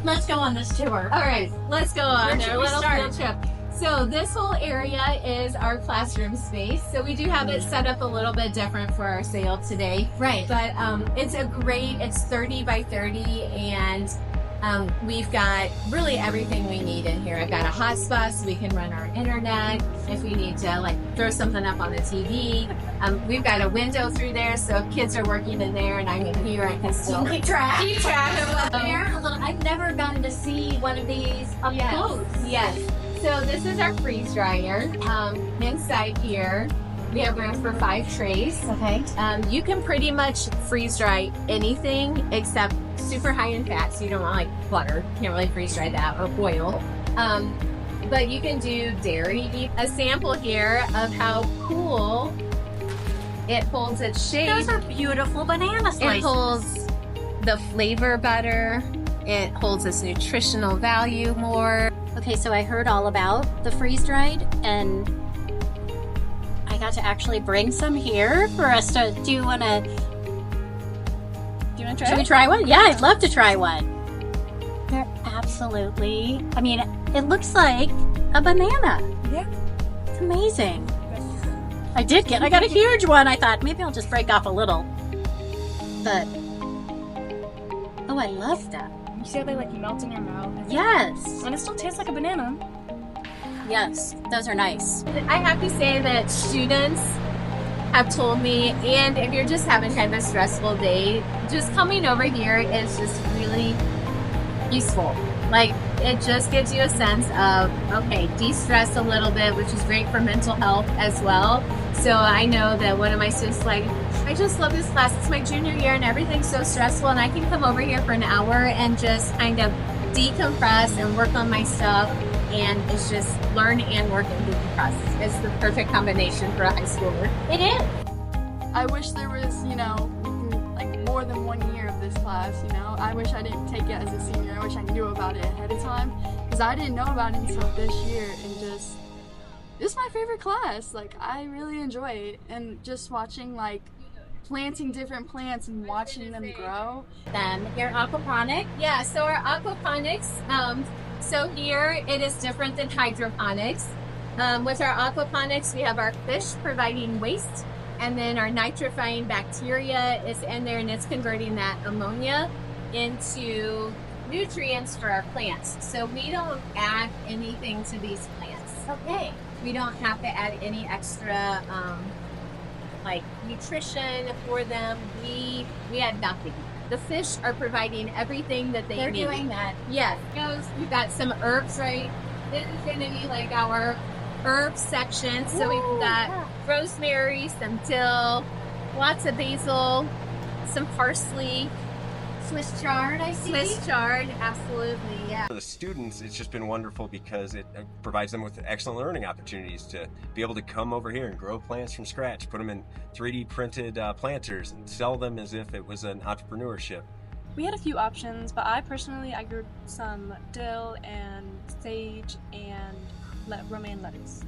let's go on this tour. All right, let's go on our little field trip. So this whole area is our classroom space. So we do have it set up a little bit different for our sale today. Right. But it's 30 by 30, and we've got really everything we need in here. I've got a hotspot so we can run our internet if we need to like throw something up on the TV. We've got a window through there, so if kids are working in there and I'm in here, I can still keep track of them. I've never gotten to see one of these up close. Yes. So this is our freeze dryer. Inside here, we have room for 5 trays. Okay. You can pretty much freeze dry anything except super high in fat, so you don't want like butter. Can't really freeze dry that, or oil. But you can do dairy. A sample here of how cool it holds its shape. Those are beautiful banana slices. It holds the flavor better. It holds its nutritional value more. Okay, so I heard all about the freeze-dried, and I got to actually bring some here for us to. Do you want to try? Should we try one? Yeah, I'd love to try one. They're absolutely. I mean, it looks like a banana. Yeah. It's amazing. I got a huge one. I thought maybe I'll just break off a little. But oh, I love that. You see how they like melt in your mouth? Yes. And it still tastes like a banana. Yes, those are nice. I have to say that students have told me, and if you're just having kind of a stressful day, just coming over here is just really useful. Like, it just gives you a sense of, okay, de-stress a little bit, which is great for mental health as well. So I know that one of my students is like, I just love this class. It's my junior year and everything's so stressful, and I can come over here for an hour and just kind of decompress and work on my stuff, and it's just learn and work and decompress. It's the perfect combination for a high schooler. It is. I wish there was, like more than 1 year of this class, I wish I didn't take it as a senior. I wish I knew about it ahead of time, because I didn't know about it until this year, and just, it's my favorite class. Like, I really enjoy it, and just watching, like, planting different plants and watching them grow. Your aquaponic. Yeah, so our aquaponics, so here it is different than hydroponics. With our aquaponics, we have our fish providing waste, and then our nitrifying bacteria is in there, and it's converting that ammonia into nutrients for our plants. So we don't add anything to these plants. Okay. We don't have to add any extra like nutrition for them. We add nothing. The fish are providing everything that they need. They're doing that. Yes. We've got some herbs, right? This is going to be like our herb section. So we've got rosemary, some dill, lots of basil, some parsley. Swiss chard, I see. Swiss chard, absolutely, yeah. For the students, it's just been wonderful because it provides them with excellent learning opportunities to be able to come over here and grow plants from scratch, put them in 3D printed planters and sell them as if it was an entrepreneurship. We had a few options, but I grew some dill and sage and romaine lettuce.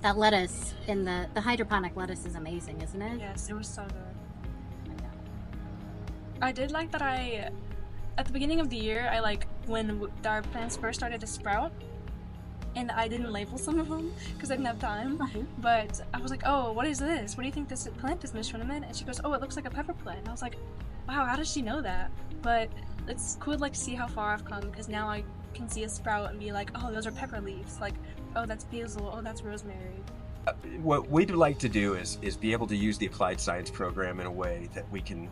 That lettuce in the hydroponic lettuce is amazing, isn't it? Yes, it was so good. I did like that at the beginning of the year, when our plants first started to sprout, and I didn't label some of them because I didn't have time, but I was like, oh, what is this? What do you think this plant is, Miss Schwendemann? And she goes, oh, it looks like a pepper plant. And I was like, wow, how does she know that? But it's cool to see how far I've come, because now I can see a sprout and be like, oh, those are pepper leaves. Like, oh, that's basil. Oh, that's rosemary. What we'd like to do is be able to use the applied science program in a way that we can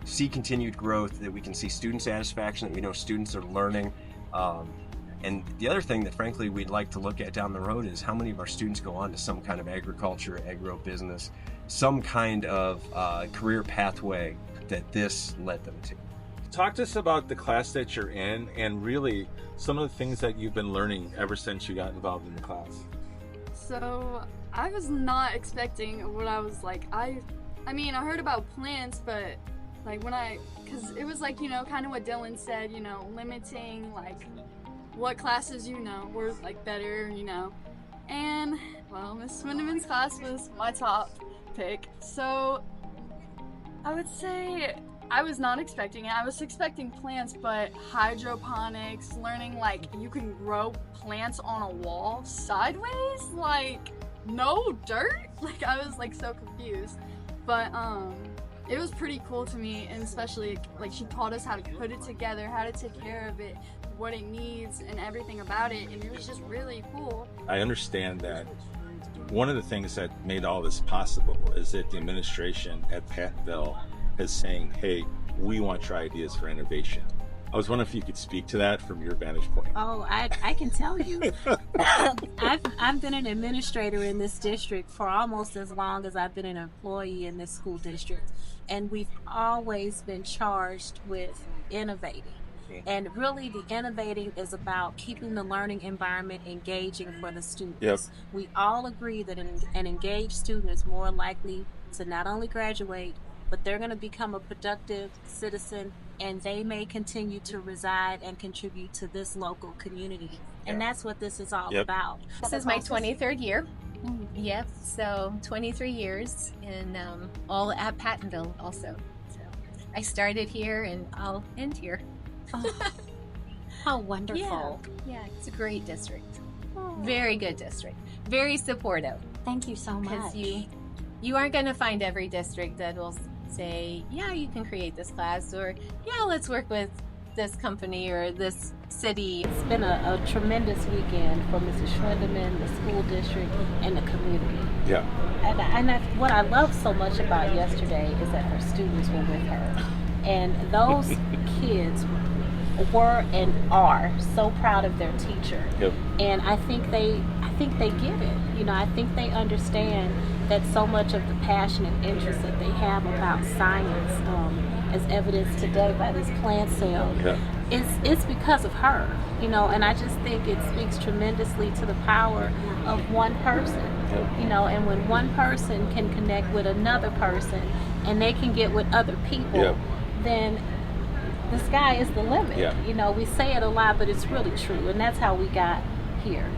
see continued growth, that we can see student satisfaction, that we know students are learning. And the other thing that frankly we'd like to look at down the road is how many of our students go on to some kind of agriculture, agro-business, some kind of career pathway that this led them to. Talk to us about the class that you're in and really some of the things that you've been learning ever since you got involved in the class. So I was not expecting what I was like. I mean, I heard about plants, but because it was kind of what Dylan said, limiting what classes were better, and well, Miss Schwendemann's class was my top pick. So I would say I was not expecting it. I was expecting plants, but hydroponics, learning like you can grow plants on a wall sideways, like no dirt. Like I was like so confused. But it was pretty cool to me, and especially like she taught us how to put it together, how to take care of it, what it needs, and everything about it, and it was just really cool. I understand that one of the things that made all this possible is that the administration at Pattonville is saying, hey, we want your ideas for innovation. I was wondering if you could speak to that from your vantage point. Oh, I can tell you. I've been an administrator in this district for almost as long as I've been an employee in this school district. And we've always been charged with innovating. And really the innovating is about keeping the learning environment engaging for the students. Yep. We all agree that an engaged student is more likely to not only graduate, but they're going to become a productive citizen, and they may continue to reside and contribute to this local community. And that's what this is all about. This is my 23rd year. Yep, so 23 years, and all at Pattonville also. So I started here and I'll end here. Oh, how wonderful. Yeah, it's a great district. Very good district. Very supportive. Thank you so much. Because you aren't going to find every district that will say, yeah, you can create this class, or yeah, let's work with this company or this city. It's been a tremendous weekend for Mrs. Schwendemann, the school district, and the community. Yeah. And what I love so much about yesterday is that her students were with her. And those kids were and are so proud of their teacher. Yep. And I think they get it. You know, I think they understand that so much of the passion and interest that they have about science, as evidenced today by this plant sale, it's because of her. You know, and I just think it speaks tremendously to the power of one person. You know, and when one person can connect with another person, and they can get with other people, then the sky is the limit. You know, we say it a lot, but it's really true, and that's how we got here.